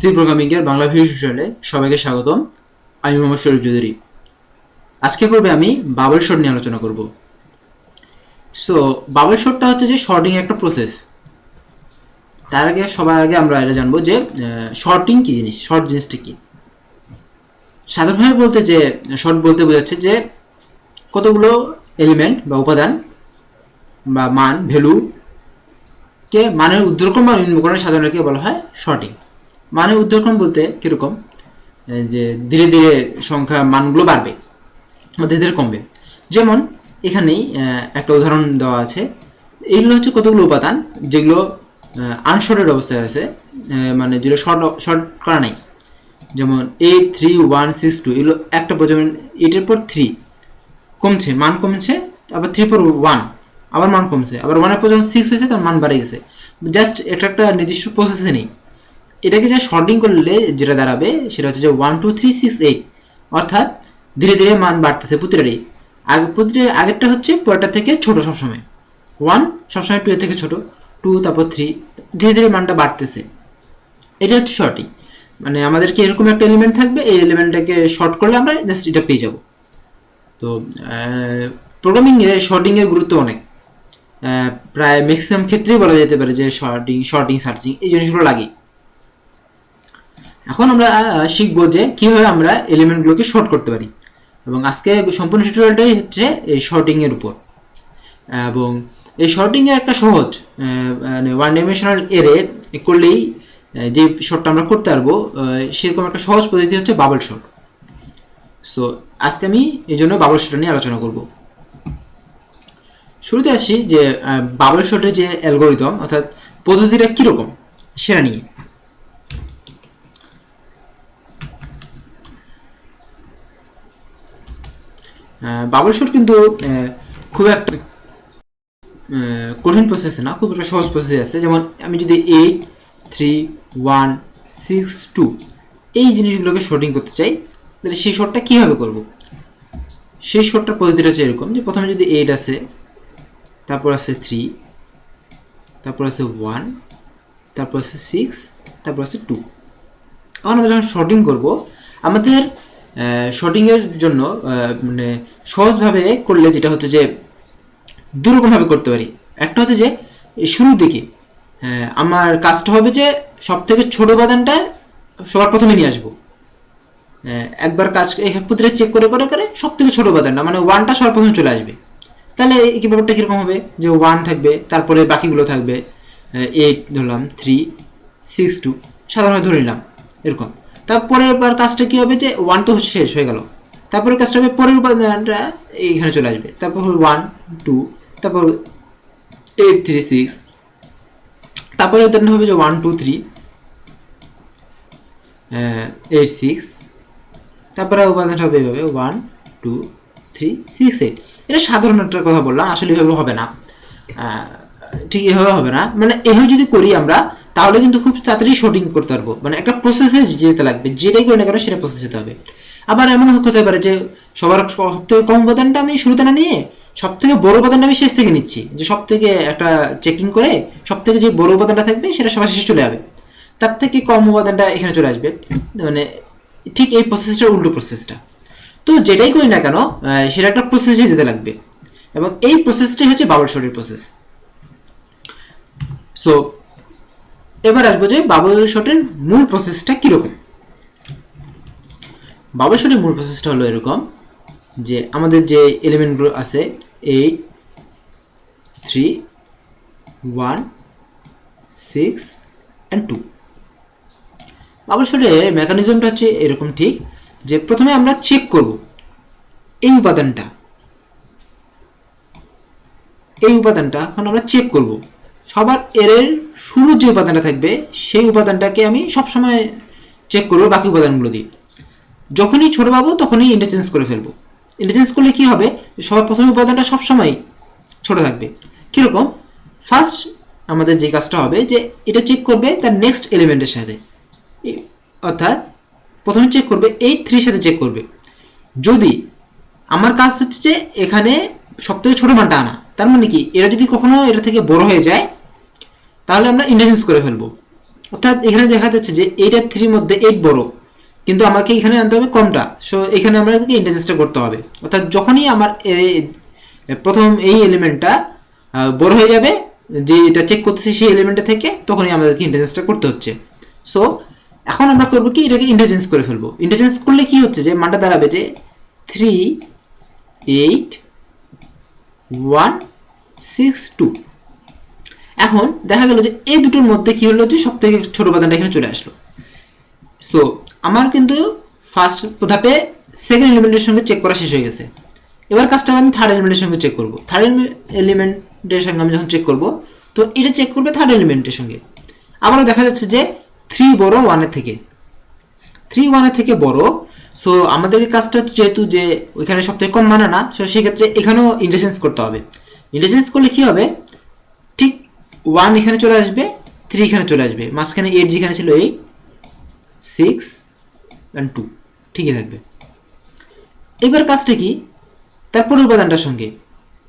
C programming এর Bangla video টিউটোরিয়ালে সবাইকে স্বাগতম। আমি মোহাম্মদ শরীফ চৌধুরী। আজকে পর্বে আমি বাবল শর্ট নিয়ে আলোচনা করব। সো বাবল শর্টটা হচ্ছে যে শর্টিং একটা প্রসেস। তার আগে সবার আগে আমরা এটা জানবো যে শর্টিং কি জিনিস, শর্ট জিনিসটা কি। সাধারণভাবে বলতে যে শর্ট বলতে বোঝাচ্ছে যে কতগুলো এলিমেন্ট বা উপাদান বা মান ভ্যালু কে মানের ঊর্ধ্বক্রম বা নিম্নক্রমে সাজানোকে বলা হয় শর্টিং। মানে ঊর্ধ্বক্রম বলতে কিরকম, যে ধীরে ধীরে সংখ্যা মানগুলো বাড়বে বা ধীরে ধীরে কমবে। যেমন এখানেই একটা উদাহরণ দেওয়া আছে। এইগুলো হচ্ছে কতগুলো উপাদান যেগুলো আনশর্টেড অবস্থায় আছে, মানে যেগুলো শর্ট করা নাই। যেমন 8 3 1 6 2 এগুলো একটা যেমন 8 এর পর 3 কমছে, মান কমছে, আবার 3 পর 1 আবার মান কমছে, আবার 1 এর পর যখন 6 হয়েছে তখন মান বেড়ে গেছে। জাস্ট এটা একটা নির্দিষ্ট প্রসেসে নেই। এটাকে যা শর্টিং করলে যেটা দাঁড়াবে সেটা হচ্ছে যে 1 2 3 6 8, অর্থাৎ ধীরে ধীরে মান বাড়তেছে প্রতিটারই। আগেরটা হচ্ছে পরেরটা থেকে ছোট সবসময়। 1 সবসময় 2 এর থেকে ছোট, 2 তারপর 3, ধীরে ধীরে মানটা বাড়তেছে। এটা হচ্ছে শর্টিং। মানে আমাদেরকে এরকম একটা এলিমেন্ট থাকবে, এই এলিমেন্টটাকে শর্ট করলে আমরা জাস্ট এটা পেয়ে যাব। তো প্রোগ্রামিং এ শর্টিং এর গুরুত্ব অনেক। প্রায় ম্যাক্সিমাম ক্ষেত্রেই বলা যেতে পারে যে শর্টিং সার্চিং এই জিনিসগুলো লাগে। এখন আমরা শিখবো যে কিভাবে আমরা এলিমেন্টগুলোকে শর্ট করতে পারি, এবং আজকে সম্পূর্ণ টিউটোরিয়ালটাই হচ্ছে এই শর্টিং এর উপর। এবং এই শর্টিং এর একটা সহজ মানে ওয়ান ডাইমেনশনাল এরে করলেই যে শর্টটা আমরা করতে পারবো, সেরকম একটা সহজ পদ্ধতি হচ্ছে বাবল শর্ট। সো আজকে আমি এই জন্য বাবল শর্ট নিয়ে আলোচনা করব। শুরুতে আসি যে বাবল শর্টের যে অ্যালগরিদম অর্থাৎ পদ্ধতিটা কিরকম সেটা নিয়ে। বাবল শর্ট কিন্তু খুব একটা কঠিন প্রসেস না, খুব একটা সহজ প্রসেস আছে। যেমন আমি যদি 8 3 1 6 2 এই জিনিসগুলোকে শর্টিং করতে চাই, তাহলে সেই শর্টটা কিভাবে করব? সেই শর্টটার পদ্ধতিটা হচ্ছে এরকম যে প্রথমে যদি 8 আছে, তারপর আছে 3, তারপর আছে 1, তারপর আছে 6, তারপর আছে 2। এখন আমরা যখন শর্টিং করব, আমাদের শর্টিং এর জন্য মানে সহজভাবে করলে যেটা হচ্ছে যে দুরকম ভাবে করতে পারি। একটা হচ্ছে যে শুরুর দিকে আমার কাজটা হবে যে সবথেকে ছোট উপাদানটা সবার প্রথমে নিয়ে আসবো। একবার কাজ প্রতিটা চেক করে করে করে সবথেকে ছোট উপাদানটা মানে 1টা সবার প্রথমে চলে আসবে। তাহলে এই ব্যাপারটা কিরকম হবে যে 1 থাকবে, তারপরে বাকিগুলো থাকবে 8 ধরলাম, 3 6 2 সাধারণভাবে ধরে নিলাম এরকম। তারপরে এবার কাজটা কি হবে যে 1 তো শেষ হয়ে গেল, তারপরে কাজটা হবে পরের উপাদানটা এইখানে চলে আসবে, তারপর 1 2, তারপর 8 3 6, তারপরে উদাহরণ হবে যে 1 2 3 8 6, তারপরে উপাদানটা হবে এইভাবে 1 2 3 6 8। এটা সাধারণ একটা কথা বললাম, আসলে এভাবে হবে না, ঠিক এভাবে হবে না। মানে এভাবে যদি করি আমরা তাহলে কিন্তু খুব তাড়াতাড়ি শর্টিং করতে পারবো। মানে একটা প্রসেসে যেতে লাগবে, যেটাই করি না কেন সেটা প্রসেস যেতে হবে। আবার এমন হতে পারে যে সবার সবথেকে কম উপাদানটা আমি শুরুতে না নিয়ে সব থেকে বড় উপাদানটা আমি শেষ থেকে নিচ্ছি, যে সব থেকে একটা চেকিং করে সব থেকে যে বড় উপাদানটা থাকবে সেটা সবার শেষে চলে যাবে, তার থেকে কম উপাদানটা এখানে চলে আসবে। মানে ঠিক এই প্রসেসটা উল্টো প্রসেসটা। তো যেটাই করি না কেন সেটা একটা প্রসেসে যেতে লাগবে, এবং এই প্রসেসটাই হচ্ছে বাবল শর্টের প্রসেস। সো এবার আসবো যে বাবল শর্টের মূল প্রসেসটা কিরকম। বাবল শর্টের মূল প্রসেসটা হলো এরকম যে আমাদের যে এলিমেন্টগুলো আছে 8 3 1 6 and 2। বাবল শর্টের মেকানিজমটা হচ্ছে এরকম ঠিক যে প্রথমে আমরা চেক করব এই উপাদানটা এখন আমরা চেক করব সবার এর শুরুর যে উপাদানটা থাকবে সেই উপাদানটাকে আমি সবসময় চেক করবো বাকি উপাদানগুলো দিয়ে। যখনই ছোট পাবো তখনই ইন্টারচেঞ্জ করে ফেলবো। ইন্টারচেঞ্জ করলে কি হবে, সবার প্রথম উপাদানটা সবসময় ছোট থাকবে। কিরকম, ফার্স্ট আমাদের যে কাজটা হবে যে এটা চেক করবে তার নেক্সট এলিমেন্টের সাথে, অর্থাৎ প্রথমে চেক করবে 8 3 সাথে চেক করবে। যদি আমার কাজ হচ্ছে যে এখানে সবথেকে ছোট মানটা আনা, তার মানে কি এরা যদি কখনো এটা থেকে বড় হয়ে যায় তাহলে আমরা ইন্টারচেঞ্জ করে ফেলবো। অর্থাৎ এখানে দেখা যাচ্ছে যে 8 আর 3 মধ্যে 8 বড়, কিন্তু আমাকে এখানে আনতে হবে কমটা। সো এখানে আমাদেরকে ইন্টারচেঞ্জটা করতে হবে। অর্থাৎ যখনই আমার প্রথম এই এলিমেন্টটা বড় হয়ে যাবে, যে এটা চেক করতেছি সেই এলিমেন্টটা থেকে, তখনই আমাদেরকে ইন্টারচেঞ্জটা করতে হচ্ছে। সো এখন আমরা করব কি, এটাকে ইন্টারচেঞ্জ করে ফেলবো। ইন্টারচেঞ্জ করলে কি হচ্ছে যে মানটা দাঁড়াবে যে 3 8 1 6 2। এখন দেখা গেল যে এই দুটোর মধ্যে কি হলো যে সবথেকে ছোট উপাদানটা এখানে চলে আসলো। সো আমার কিন্তু ফার্স্ট ধাপে সেকেন্ড এলিমেন্টের সঙ্গে চেক করা শেষ হয়ে গেছে। এবার কাজটা আমি থার্ড এলিমেন্টের সঙ্গে চেক করব। থার্ড এলিমেন্টের সঙ্গে আমি যখন চেক করব, তো এটা চেক করবে থার্ড এলিমেন্টের সঙ্গে। আবারও দেখা যাচ্ছে যে 3 বড় 1 এর থেকে, 3 1 এর থেকে বড়। সো আমাদের কাজটা যেহেতু যে ওইখানে সবথেকে কম মানে না, সো সেক্ষেত্রে এখানেও ইন্টারচেঞ্জ করতে হবে। ইন্টারচেঞ্জ করলে কি হবে, ঠিক 1 এখানে চলে আসবে, 3 এখানে চলে আসবে, মাঝখানে 8 যেখানে ছিল 8 6 and 2 ঠিকই থাকবে। এবার কাজটা কি, তারপরের উপাদানটার সঙ্গে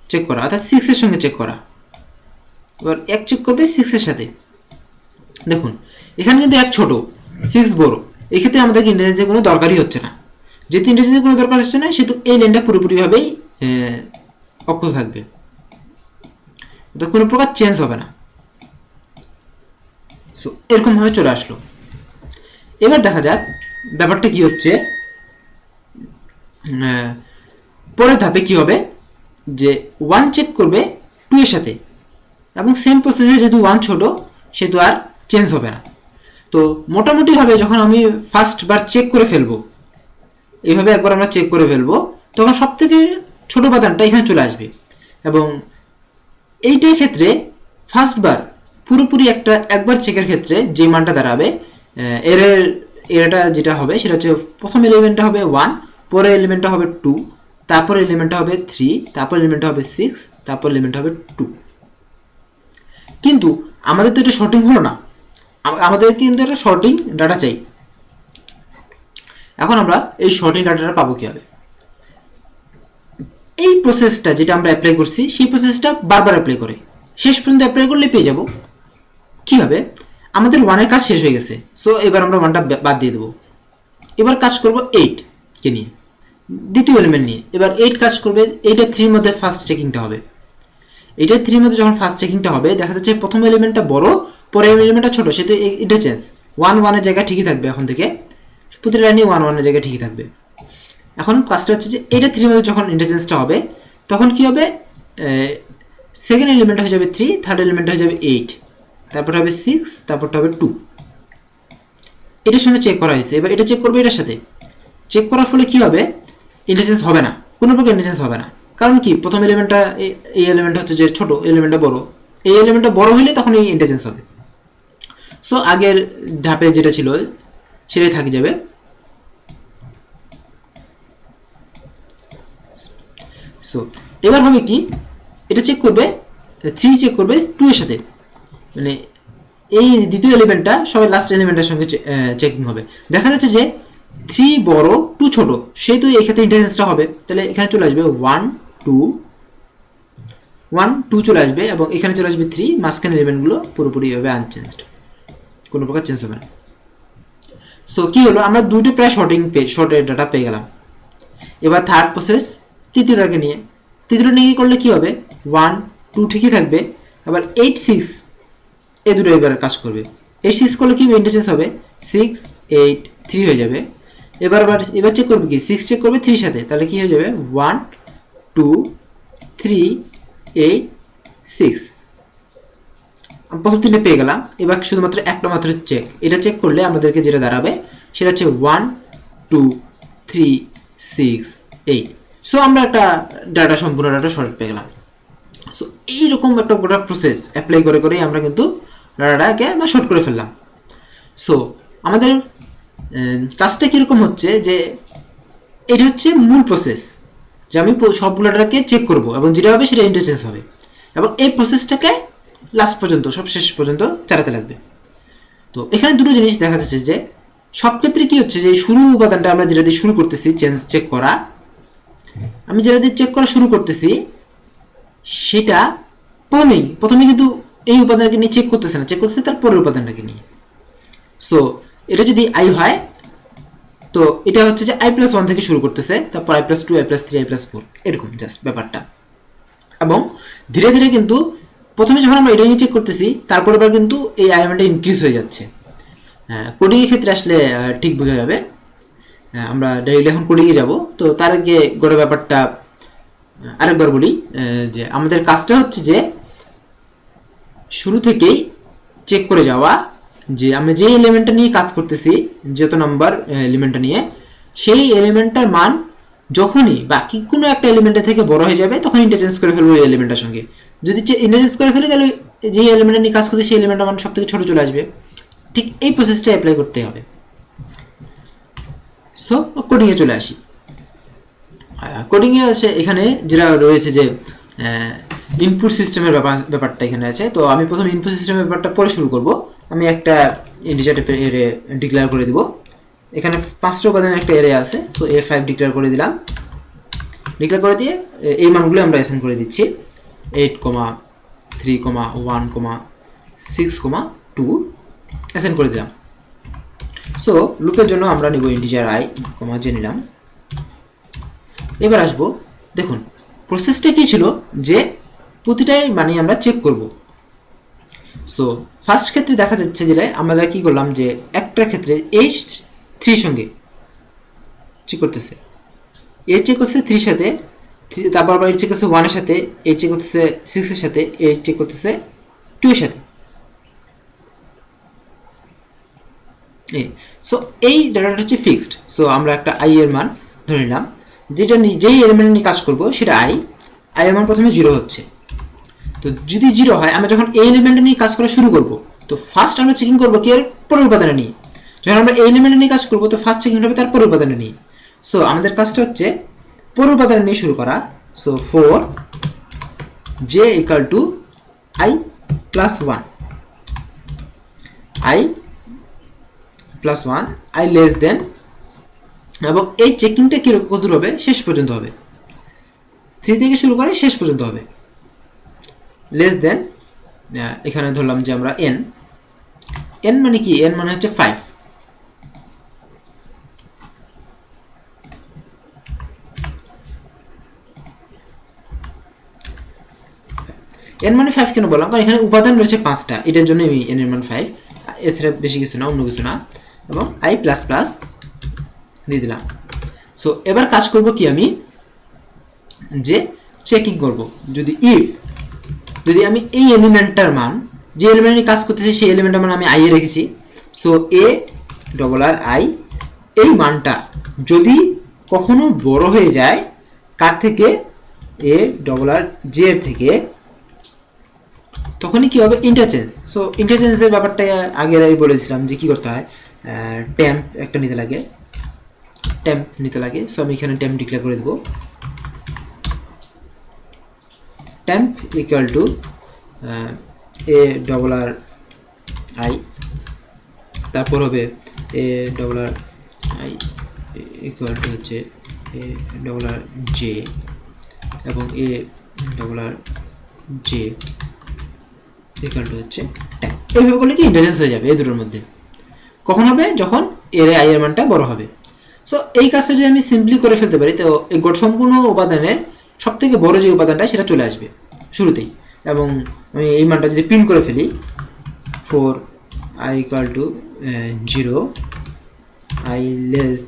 চেক করা, অর্থাৎ 6 এর সঙ্গে চেক করা। এবার এক চেক করবে 6 এর সাথে। দেখুন এখানে কিন্তু এক ছোট, 6 বড়, এই ক্ষেত্রে আমাদের ইন্টারচেঞ্জের কোনো দরকারই হচ্ছে না। যেহেতু ইন্টারচেঞ্জের কোনো দরকার হচ্ছে না, সেহেতু এই লাইনটা পুরোপুরিভাবেই অক্ষত থাকবে, তো কোনো প্রকার চেঞ্জ হবে না। সো এরকম ভাবে চলে আসলো। এবার দেখা যাক ব্যাপারটা কি হচ্ছে। পরের ধাপে কি হবে, যে 1 চেক করবে 2 এর সাথে, এবং সেম প্রসেসে যেহেতু 1 ছোট, সেহেতু আর চেঞ্জ হবে না। তো মোটামুটি ভাবে যখন আমি ফার্স্ট বার চেক করে ফেলবো, এইভাবে একবার আমরা চেক করে ফেলবো, তখন সব থেকে ছোট উপাদানটা এখানে চলে আসবে। এবং এইটার ক্ষেত্রে ফার্স্ট বার পুরোপুরি একবার চেকের ক্ষেত্রে যে মানটা দাঁড়াবে, এরটা যেটা হবে সেটা হচ্ছে প্রথম এলিমেন্টটা হবে 1, পরের এলিমেন্টটা হবে 2, তারপর এলিমেন্টটা হবে 3, তারপর এলিমেন্টটা হবে 6, তারপর এলিমেন্টটা হবে 2। কিন্তু আমাদের তো এটা শর্টিং হলো না, আমাদের কিন্তু একটা শর্টিং ডাটা চাই। এখন আমরা এই শর্টিং ডাটাটা পাবো কিভাবে? এই প্রসেসটা যেটা আমরা অ্যাপ্লাই করছি, সেই প্রসেসটা বারবার অ্যাপ্লাই করে শেষ পর্যন্ত অ্যাপ্লাই করলে পেয়ে যাব। কিভাবে? আমাদের 1 এর কাজ শেষ হয়ে গেছে, সো এবার আমরা 1টা বাদ দিয়ে দেবো। এবার কাজ করব 8 কে নিয়ে, দ্বিতীয় এলিমেন্ট নিয়ে। এবার 8 কাজ করবে, 8 আর 3 এর মধ্যে ফার্স্ট চেকিংটা হবে। 8 আর 3 এর মধ্যে যখন ফার্স্ট চেকিংটা হবে, দেখা যাচ্ছে প্রথম এলিমেন্টটা বড়, পরের এলিমেন্টটা ছোট, সেটা ইন্টারচেঞ্জ। 1 1 এর জায়গায় ঠিকই থাকবে, এখন থেকে প্রতিটা লাইনে 1 1 এর জায়গায় ঠিকই থাকবে। এখন কাজটা হচ্ছে যে 8 আর 3 এর মধ্যে যখন ইন্টারচেঞ্জটা হবে, তখন কি হবে, সেকেন্ড এলিমেন্ট হয়ে যাবে 3, থার্ড এলিমেন্ট হয়ে যাবে 8, তারপর হবে 6, তারপরটা হবে 2। এটার সঙ্গে চেক করা হয়েছে। এবার এটা চেক করবে এটার সাথে। চেক করার ফলে কি হবে, ইন্টারচেঞ্জ হবে না, কোনো প্রকার ইন্টারচেঞ্জ হবে না। কারণ কি, প্রথম এলিমেন্টটা, এই এলিমেন্ট হচ্ছে যে ছোট, এলিমেন্টটা বড়, এই এলিমেন্টটা বড় হলে তখন এই ইন্টারচেঞ্জ হবে। সো আগের ধাপে যেটা ছিল সেটাই থাকি যাবে। সো এবার হবে কি, এটা চেক করবে 3 চেক করবে 2 এর সাথে, মানে এই দ্বিতীয় এলিমেন্টটা সবাই লাস্ট এলিমেন্টের সঙ্গে চেকিং হবে। দেখা যাচ্ছে যে 3 বড় 2 ছোট, সেহেতু এই ক্ষেত্রে ইন্টারচেঞ্জটা হবে। তাহলে এখানে চলে আসবে 1 2 1 2 চলে আসবে, এবং এখানে চলে আসবে 3, মাঝখানে এলিমেন্টগুলো পুরোপুরি ভাবে আনচেঞ্জড, কোনো প্রকার চেঞ্জ হবে না। সো কি হলো, আমরা দুটো প্রায় শর্টের ডাটা পেয়ে গেলাম। এবার থার্ড প্রসেস তৃতীয়টাকে নিয়ে, তৃতীয়টা নিয়ে করলে কি হবে, 1 2 ঠিকই থাকবে, আবার 8 6 এই দুটো এবার কাজ করবে। 8 6 করলে কি ইন্টারচেঞ্জ হবে, 6 8 3 হয়ে যাবে। এবার চেক করবে কি, 6 চেক করবে 3 সাথে, তাহলে কি হয়ে যাবে 1 2 3 8 6। প্রথম তিনটে পেয়ে গেলাম। এবার শুধুমাত্র একটা মাত্র চেক, এটা চেক করলে আমাদেরকে যেটা দাঁড়াবে সেটা হচ্ছে 1 2 3 6 8। সো আমরা একটা ডাটা, সম্পূর্ণ ডাটা শর্ট পেয়ে গেলাম। সো এইরকম একটা গোটা প্রসেস অ্যাপ্লাই করে করেই আমরা কিন্তু ডাটাটাকে আমরা শর্ট করে ফেললাম। সো আমাদের কাজটা কিরকম হচ্ছে, যে এটা হচ্ছে মূল প্রসেস, যে আমি সবগুলো ডাটাকে চেক করব, এবং যেটা হবে সেটা ইন্টারচেঞ্জ হবে, এবং এই প্রসেসটাকে লাস্ট পর্যন্ত, সব শেষ পর্যন্ত চালাতে লাগবে। তো এখানে দুটো জিনিস দেখা যাচ্ছে, যে সব ক্ষেত্রে কি হচ্ছে, যে শুরু উপাদানটা আমরা যেটা দিয়ে শুরু করতেছি চেক করা, আমি যেটা দিয়ে চেক করা শুরু করতেছি, সেটা প্রথমেই কিন্তু এই উপাদানকে নিয়ে চেক করতেছে না, চেক করতেছে তার পরের উপাদানটাকে নিয়ে। সো এটা যদি i হয় তো এটা হচ্ছে যে i+1 থেকে শুরু করতেছে, তারপর i+2 i+3 i+4 এরকম জাস্ট ব্যাপারটা। এবং ধীরে ধীরে কিন্তু প্রথমে যখন আমরা এটা নিয়ে চেক করতেছি তারপর আবার কিন্তু এই আইএমটা ইনক্রিজ হয়ে যাচ্ছে। কোডিং এর ক্ষেত্রে আসলে ঠিক বোঝা যাবে। আমরা ডাইরেক্টলি এখন কোডিং এ যাব। তো তার আগে গোটা ব্যাপারটা আরেকবার বলি, যে আমাদের কাজটা হচ্ছে যে শুরু থেকেই চেক করে যাওয়া যে আমরা যে এলিমেন্টটা নিয়ে কাজ করতেছি, যত নাম্বার এলিমেন্টটা নিয়ে, সেই এলিমেন্টটার মান যখনই বাকি কোনো একটা এলিমেন্টের থেকে বড় হয়ে যাবে তখন ইন্টারচেঞ্জ করে ফেলবো ওই এলিমেন্টের সঙ্গে। যদি ইন্টারচেঞ্জ করে ফেলি তাহলে যে এলিমেন্টটা নিয়ে কাজ করতে সেই এলিমেন্টটা মান সবথেকে ছোট চলে আসবে। ঠিক এই প্রসেসটা অ্যাপ্লাই করতে হবে। সো কোডিং এ চলে আসি। কোডিং এ আছে এখানে যেটা রয়েছে যে ইনপুট সিস্টেমের ব্যাপারটা এখানে আছে। তো আমি প্রথম ইনপুট সিস্টেমের ব্যাপারটা পরে শুরু করব। আমি একটা ইন্টিজার টাইপের অ্যারে ডিক্লেয়ার করে দিব। এখানে 5টা উপাদানের একটা অ্যারে আছে, সো a5 ডিক্লেয়ার করে দিলাম। ডিক্লেয়ার করে দিয়ে এই মানগুলো আমরা অ্যাসাইন করে দিচ্ছি 8, 3, 1, 6, 2 অ্যাসাইন করে দিলাম। সো লুপের জন্য আমরা নিব ইন্টিজার i, যে নিলাম। এবার আসবো, দেখুন প্রসেসটা কি ছিল যে প্রতিটাই মানে আমরা চেক করব। সো ফার্স্ট ক্ষেত্রে দেখা যাচ্ছে যে আমরা কি করলাম যে একটা ক্ষেত্রে a3 সঙ্গে চেক করতেছে, a চেক করতেছে 3 এর সাথে, তারপর আবার a চেক করতেছে 1 এর সাথে, a চেক করতেছে 6 এর সাথে, a চেক করতেছে 2 এর সাথে। সো এই ডাটাটা হচ্ছে ফিক্সড। সো আমরা একটা i এর মান ধরে নিলাম, যেটা যেই এলিমেন্ট নিয়ে কাজ করব সেটা i এর মান প্রথমে 0 হচ্ছে। তো যদি 0 হয়, আমরা যখন এই এলিমেন্ট নিয়ে কাজ করা শুরু করব তো ফার্স্ট আমরা চেকিং করব কি এর পরের উপাদানে নিয়ে। যখন আমরা এই এলিমেন্ট নিয়ে কাজ করব তো ফার্স্ট চেকিং হবে তার পরের উপাদানে নিয়ে। সো আমাদের কাজটা হচ্ছে পরের উপাদানে নিয়ে শুরু করা। So 4 j equal to i plus 1, i plus 1, i less than, এবং এই চেকিংটা কিরকম কত হবে শেষ পর্যন্ত হবে, 3 থেকে শুরু করে শেষ পর্যন্ত হবে। লেস দেন, এখানে ধরলাম যে আমরা n, n মানে কি, n মানে হচ্ছে 5। n মানে 5 কেন বললাম, কারণ এখানে উপাদান রয়েছে 5টা, এটার জন্য আমি n এর মান 5, এছাড়া বেশি কিছু না, অন্য কিছু না। এবং i প্লাস প্লাস দিয়ে দিলাম। সো এবার কাজ করব কি, আমি যে চেকিং করব যদি যদি আমি এই এলিমেন্টটার মান, যে এলিমেন্ট নিয়ে কাজ করতেছি সেই এলিমেন্টের মান আমি i এ রেখেছি, so a double R i, এই মানটা যদি কখনো বড় হয়ে যায় কার থেকে, a ডবল আর j এর থেকে, তখনই কি হবে ইন্টারচেঞ্জ। সো ইন্টারচেঞ্জের ব্যাপারটা আগে আমি বলেছিলাম যে কি করতে হয়, টেম্প একটা নিতে লাগে, টেম্প নিতে লাগে। সো আমি এখানে টেম্প ডিক্লেয়ার করে দেব, temp equal to a double R i, তারপর হবে a double R i equal to হচ্ছে a ডবল আর j, এবং a double R j equal to হচ্ছে 10। এইভাবে করলে কি ইন্টারচেঞ্জ হয়ে যাবে এই দুটোর মধ্যে। কখন হবে, যখন এর i এর মানটা বড় হবে। সো এই কাজটা যদি আমি সিম্পলি করে ফেলতে পারি তো এই সম্পূর্ণ উপাদানের সব থেকে বড় যে উপাদানটা সেটা চলে আসবে শুরুতেই। এবং আমি এই মানটা যদি প্রিন্ট করে ফেলি 4 i equal to 0, i less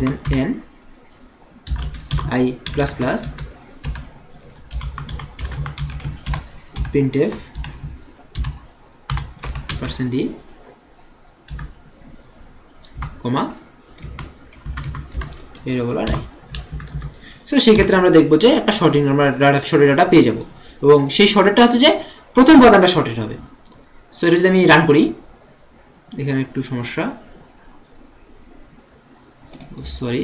than n, i plus plus, printf % d, comma a double r i। So সেই ক্ষেত্রে আমরা দেখবো যে একটা শর্টিং, আমরা শর্টেড ডাটা পেয়ে যাব, এবং সেই শর্টেডটা হচ্ছে যে প্রথম উপাদানটা শর্টেড হবে। সো এটা যদি আমি রান করি, এখানে একটু সমস্যা, সরি,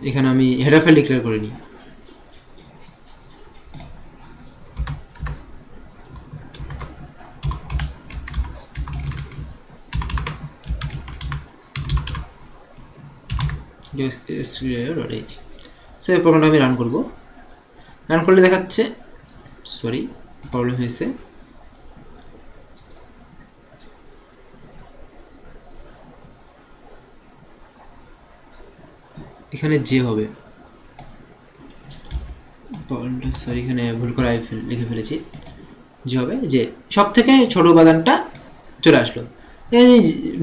এখানে আমি হেডার ফাইল ডিক্লেয়ার করিনি। সো এই প্রোগ্রামটা আমি রান করব। রান করলে দেখাচ্ছে, সরি প্রবলেম হয়েছে, এখানে যে হবে, সরি এখানে ভুল করে লিখে ফেলেছি, যে হবে যে সব থেকে ছোট উপাদানটা চলে আসলো। এই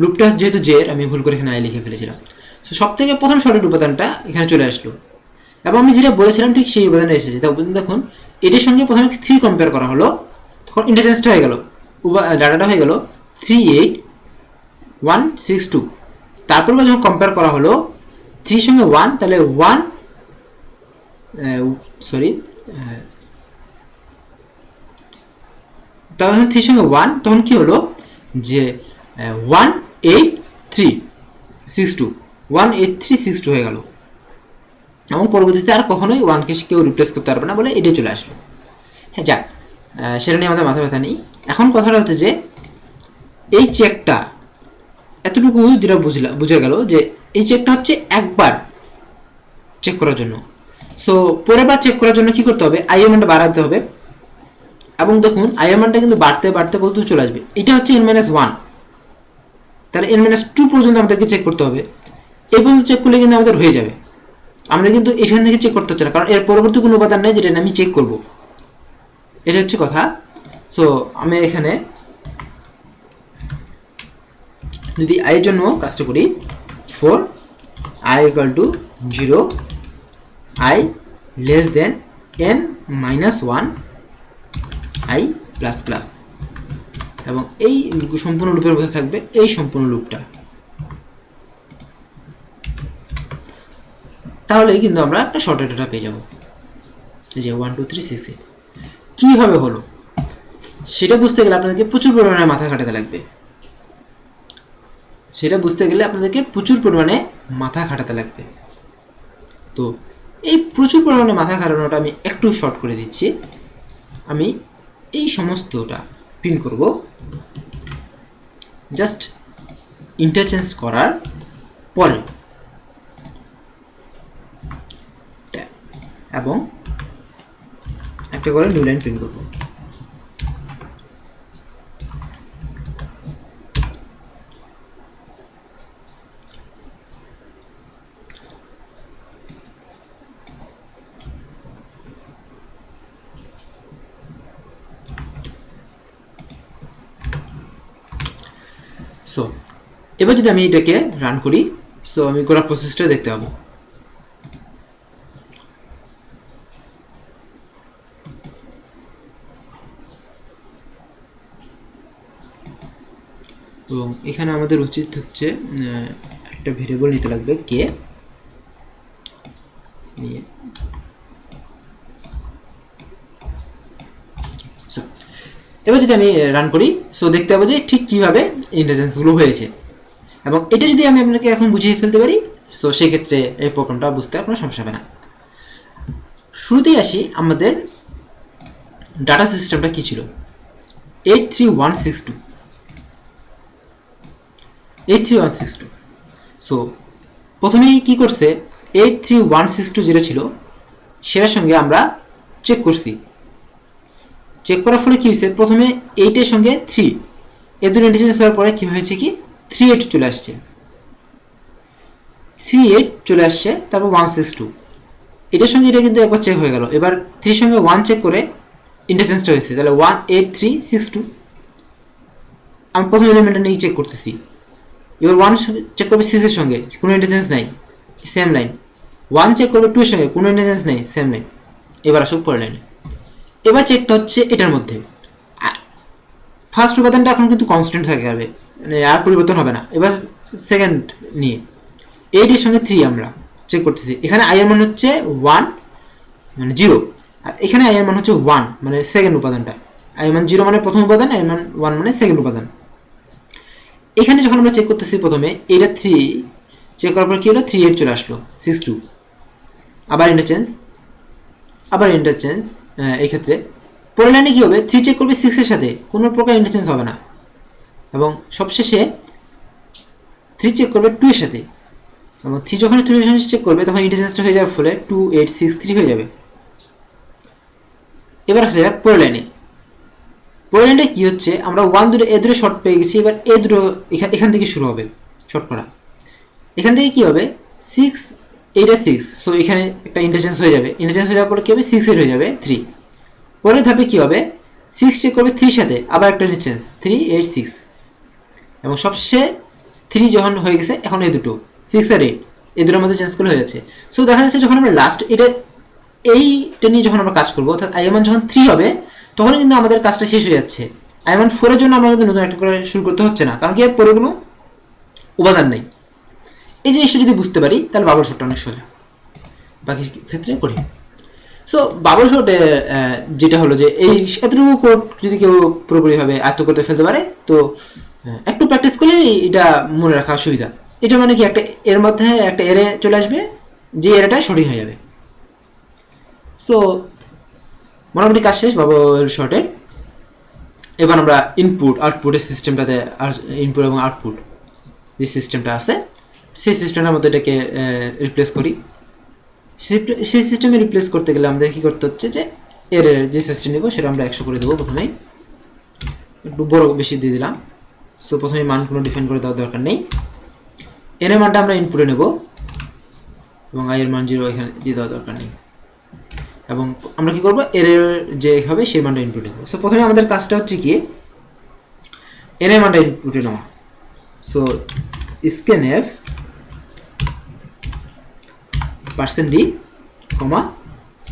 লুপটা যেহেতু জের, আমি ভুল করে এখানে আই লিখে ফেলেছিলাম। সো সব থেকে প্রথম শর্টেড উপাদানটা এখানে চলে আসলো, এবং আমি যেটা বলেছিলাম ঠিক সেই উপাদানটা এসেছে। তাই দেখুন এটির সঙ্গে প্রথমে 3 কম্পেয়ার করা হলো, তখন ইন্টারচেঞ্জটা হয়ে গেল, ডাটাটা হয়ে গেল 38162। তারপর যখন কম্পেয়ার করা হলো 3 সঙ্গে 1, তাহলে 1 সরি তখন 3 সঙ্গে 1, তখন কি হলো যে 18362 হয়ে গেল, এবং পরবর্তীতে আর কখনোই 1 কে কেউ রিপ্লেস করতে পারবে না বলে এটাই চলে আসলো। হ্যাঁ যাক, সেটা নিয়ে আমাদের মাথা ব্যথা নেই। এখন কথাটা হচ্ছে যে এই চেকটা এতটুকু যেটা বুঝে গেল যে এই চেকটা হচ্ছে একবার চেক করার জন্য। সো পরের বার চেক করার জন্য কি করতে হবে, আই এর মানটা বাড়াতে হবে, এবং দেখুন আই এর মানটা কিন্তু বাড়তে বাড়তে কত চলে আসবে, এটা হচ্ছে n-1, তাহলে n-2 পর্যন্ত আমাদেরকে চেক করতে হবে। এই পর্যন্ত চেক করলে কিন্তু আমাদের হয়ে যাবে, আমাদের কিন্তু এখান থেকে চেক করতে হচ্ছে না, কারণ এর পরবর্তী কোনো উপাদান নেই যেটা আমি চেক করব, এটা হচ্ছে কথা। সো আমি এখানে যদি i এর জন্য কাজটা করি, 4 i equal to 0, i less than n-1 i plus plus, এবং এই সম্পূর্ণ লুপের মধ্যে থাকবে এই সম্পূর্ণ লুপটা, তাহলেই কিন্তু আমরা একটা শর্টেড ডাটা পেয়ে যাব যে 1 2 3 6 8। কিভাবে হলো সেটা বুঝতে গেলে আপনাদেরকে প্রচুর পরিমাণে মাথা খাটাতে লাগবে, তো এই প্রচুর পরিমাণে মাথা খাটানোটা আমি একটু শর্ট করে দিচ্ছি। আমি এই সমস্তটা প্রিন্ট করব জাস্ট ইন্টারচেঞ্জ করার পরে, এবং একটা করে নিউ লাইন প্রিন্ট করব। সো এবার যদি আমি এটাকে রান করি, সো আমি গোটা প্রসেসটা দেখতে পাবো। এবং এখানে আমাদের উচিত হচ্ছে একটা ভেরিয়েবল নিতে লাগবে কে নিয়ে। এবার যদি আমি রান করি, সো দেখতে পাবো যে ঠিক কিভাবে ইন্টারচেঞ্জ গুলো হয়েছে, এবং এটা যদি আমি আপনাকে এখন বুঝিয়ে ফেলতে পারি, সো সেক্ষেত্রে এই প্রোগ্রামটা বুঝতে আপনার সমস্যা হবে না। শুরুতেই আসি, আমাদের ডাটা সিস্টেমটা কি ছিল, 83162। সো প্রথমেই কি করছে, 83162 যেটা ছিল সেটার সঙ্গে আমরা চেক করছি, চেক করার ফলে কি হয়েছে, প্রথমে 8 এর সঙ্গে 3 এই দুটো ইন্টিজার হওয়ার পরে কি হয়েছে কি 38 চলে আসছে, 38 চলে আসছে, তারপর 162, এটার সঙ্গে এটা কিন্তু একবার চেক হয়ে গেল। এবার 3 এর সঙ্গে 1 চেক করে ইন্টারচেঞ্জটা হয়েছে, তাহলে 18362। আমি প্রথম এলিমেন্টটা নিয়ে চেক করতেছি, এবার 1 চেক করবে 6 এর সঙ্গে, কোনো ইন্টারচেঞ্জ নাই, সেম লাইন। 1 চেক করবে 2 এর সঙ্গে, কোনো ইন্টারচেঞ্জ নাই, সেম লাইন। এবার আসুক পরের লাইনে, এবার চেকটা হচ্ছে এটার মধ্যে, ফার্স্ট উপাদানটা এখন কিন্তু কনস্ট্যান্ট থাকে যাবে, মানে আর পরিবর্তন হবে না। এবার সেকেন্ড নিয়ে 8 এর সঙ্গে 3 আমরা চেক করতেছি, এখানে i এর মান হচ্ছে 1 মানে 0, আর এখানে i এর মান হচ্ছে 1 মানে সেকেন্ড উপাদানটা, i এর মান 0 মানে প্রথম উপাদান, i এর মান 1 মানে সেকেন্ড উপাদান। এখানে যখন আমরা চেক করতেছি, প্রথমে এটা 3 চেক করার পর কি হলো, 38 চলে আসলো, 62, আবার ইন্টারচেঞ্জ, এই ক্ষেত্রে পরের লাইনে কি হবে, 3 চেক করবে 6 এর সাথে, কোনো প্রকার ইন্টারচেঞ্জ হবে না, এবং সবশেষে 3 চেক করবে 2 এর সাথে, এবং 3 যখন 2 এর সাথে চেক করবে তখন ইন্টারচেঞ্জটা হয়ে যাবে ফলে 2863 হয়ে যাবে। এবার আসা যাক পরের লাইনে, পরের লাইনটা কি হচ্ছে, আমরা 1 দুটো এ দুটো শর্ট পেয়ে গেছি, এবার এ দুটো এখান থেকে শুরু হবে শর্ট করা, এখান থেকে কি হবে 6 এইটা 6, সো এখানে একটা ইন্টারচেঞ্জ হয়ে যাবে, ইন্টারচেঞ্জ হয়ে যাওয়ার পরে কি হবে 6 এর হয়ে যাবে 3। পরের ধাপে কি হবে 6 চেক করবে 3 সাথে আবার একটা ইন্টারচেঞ্জ 3 8 6, এবং সবশেষে 3 যখন হয়ে গেছে এখন এই দুটো 6 আর 8 এই দুটোর মধ্যে চেঞ্জ করলে হয়ে যাচ্ছে। সো দেখা যাচ্ছে যখন আমরা লাস্ট এইটা নিয়ে যখন আমরা কাজ করবো, অর্থাৎ i1 যখন 3 হবে তখন কিন্তু আমাদের কাজটা শেষ হয়ে যাচ্ছে। i1 4 এর জন্য আমরা কিন্তু নতুন একটা করে শুরু করতে হচ্ছে না, কারণ কি এর পরে কোনো উপাদান নেই। এই জিনিসটা যদি বুঝতে পারি তাহলে বাবল শটটা অনেক সোজা, বাকি ক্ষেত্রে করি। সো বাবল শট যেটা হলো যে এই এতটুকু কোড যদি কেউ পুরোপুরিভাবে আয়ত্ত করতে ফেলতে পারে তো একটু প্র্যাকটিস করলে এটা মনে রাখা সুবিধা। এটা মানে কি একটা এর মধ্যে একটা এরে চলে আসবে, যে এরেটা সঠিক হয়ে যাবে। সো মোটামুটি কাজ শেষ বাবল শটের। এবার আমরা ইনপুট আউটপুটের সিস্টেমটাতে, ইনপুট এবং আউটপুট যে সিস্টেমটা আছে সেই সিস্টেমটার মধ্যে এটাকে রিপ্লেস করি। সেই সিস্টেমে রিপ্লেস করতে গেলে আমাদের কি করতে হচ্ছে যে এর যে সিস্টেম নিব সেটা আমরা 100 করে দেবো। প্রথমেই একটু বড় বেশি দিয়ে দিলাম। সো প্রথমে মান কোনো ডিফাইন করে দেওয়ার দরকার নেই। এর মানটা আমরা ইনপুটে নেব এবং i এর মান 0 এখানে দিয়ে দেওয়ার দরকার নেই। এবং আমরা কি করব এর যে হবে সেই মানটা ইনপুটে দেব। সো প্রথমে আমাদের কাজটা হচ্ছে কি এর মানটা ইনপুটে নেওয়া। সো scanf %d,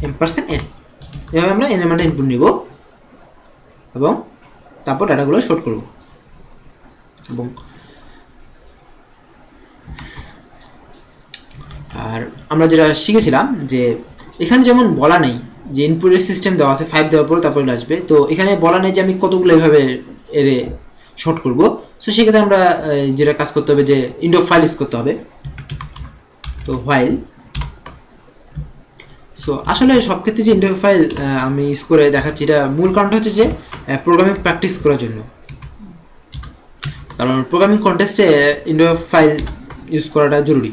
%n, এভাবে আমরা n এর মানটা ইনপুট নিব এবং তারপর ডাটাগুলো শর্ট করব। এবং আর আমরা যেটা শিখেছিলাম যে এখানে যেমন বলা নেই যে ইনপুটের সিস্টেম দেওয়া আছে 5 দেওয়ার পর তারপরে আসবে, তো এখানে বলা নেই যে আমি কতগুলো এভাবে এরে শর্ট করব। সো সেক্ষেত্রে আমরা যেটা কাজ করতে হবে যে ইন্ডো ফাইল ইউজ করতে হবে। তো while, সো আসলে সব ক্ষেত্রে যে ইন্ডো ফাইল আমি ইউজ করে দেখাচ্ছি এটা মূল কারণটা হচ্ছে যে প্রোগ্রামিং প্র্যাকটিস করার জন্য, কারণ প্রোগ্রামিং কন্টেস্টে ইন্ডো ফাইল ইউজ করাটা জরুরি।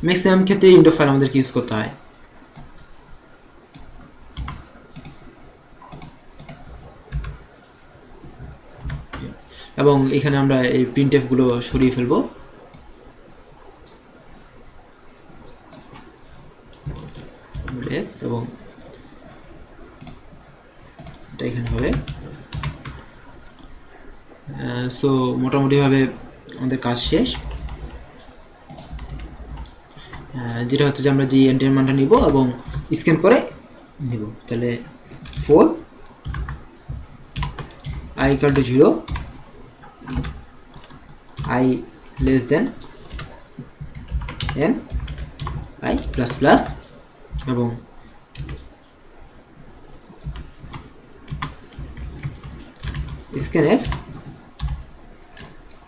ম্যাক্সিমাম ক্ষেত্রে ইন্ডো ফাইল আমাদেরকে ইউজ করতে হয়। এবং এখানে আমরা এই printf গুলো সরিয়ে ফেলবো। এবং এটা এখানে হবে। সো মোটামুটি ভাবে আমাদের কাজ শেষ। যেটা হচ্ছে যে আমরা যে এন্টার মানটা নিব এবং স্ক্যান করে নিব। তাহলে 4 i equal to 0, i less than n, i plus plus, এবং scanf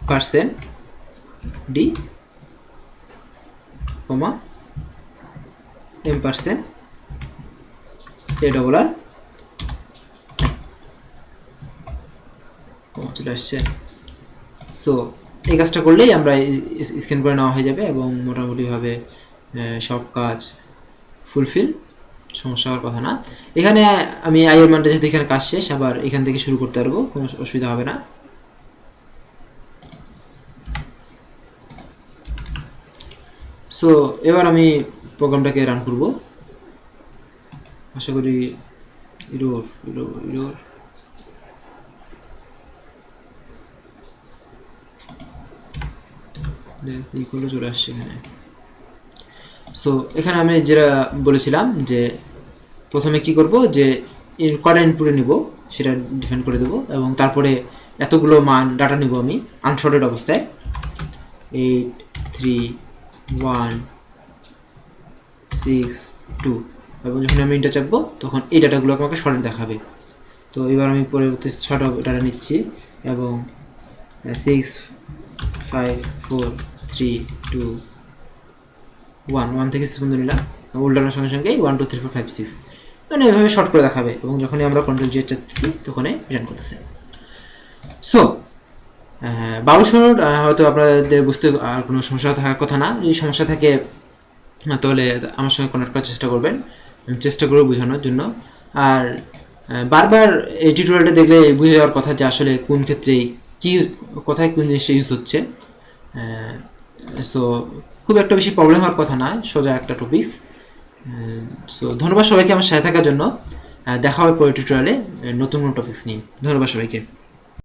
%d, m% a double r চলে আসছে। সো এই কাজটা করলেই আমরা স্ক্যান করে নেওয়া হয়ে যাবে এবং মোটামুটি ভাবে সব কাজ ফুলফিল, সমস্যা হওয়ার কথা না। এখানে আমি i এর মানটা যেহেতু এখানে কাজ শেষ, আবার এখান থেকে শুরু করতে পারবো, কোনো অসুবিধা হবে না। সো এবার আমি প্রোগ্রামটাকে রান করব। আশা করি এরর ইকুয়াল চলে আসছে এখানে। সো এখানে আমি যেটা বলেছিলাম যে প্রথমে কি করব যে কয়টা ইনপুটে নিব সেটা ডিফাইন করে দেব এবং তারপরে এতগুলো মান ডাটা নিব আমি আনসর্টেড অবস্থায় 8 3 1 6 2, এবং যখন আমি ইন্টার চাপবো তখন এই ডাটাগুলো আমাকে সর্টেড দেখাবে। তো এবার আমি পরবর্তী 6টা ডাটা নিচ্ছি এবং 6 5 4 3 2 1 থেকে 6 পর্যন্ত নিলাম। উল্টানোর সঙ্গে সঙ্গে 1 2 3 4 5 6 মানে এভাবে শর্ট করে দেখাবে, এবং যখনই আমরা কন্ট্রোল জেড চাপছি তখনই রিটার্ন করতেছে। সো বাবল শর্ট হয়তো আপনাদের বুঝতে আর কোনো সমস্যা থাকার কথা না। যদি সমস্যা থাকে তাহলে আমার সঙ্গে কন্ট্যাক্ট করার চেষ্টা করবেন, আমি চেষ্টা করব বোঝানোর জন্য। আর বারবার এই টিউটোরিয়ালটা দেখলে বুঝে যাওয়ার কথা যে আসলে কোন ক্ষেত্রে কি কোথায় কোন জিনিসটা ইউজ হচ্ছে। সো খুব একটা বেশি প্রবলেম হওয়ার কথা না, সোজা একটা টপিকস। সো ধন্যবাদ সবাইকে আমার সাথে থাকার জন্য। দেখা হবে পরের টিউটোরিয়ালে নতুন কোনো টপিকস নিয়ে। ধন্যবাদ সবাইকে।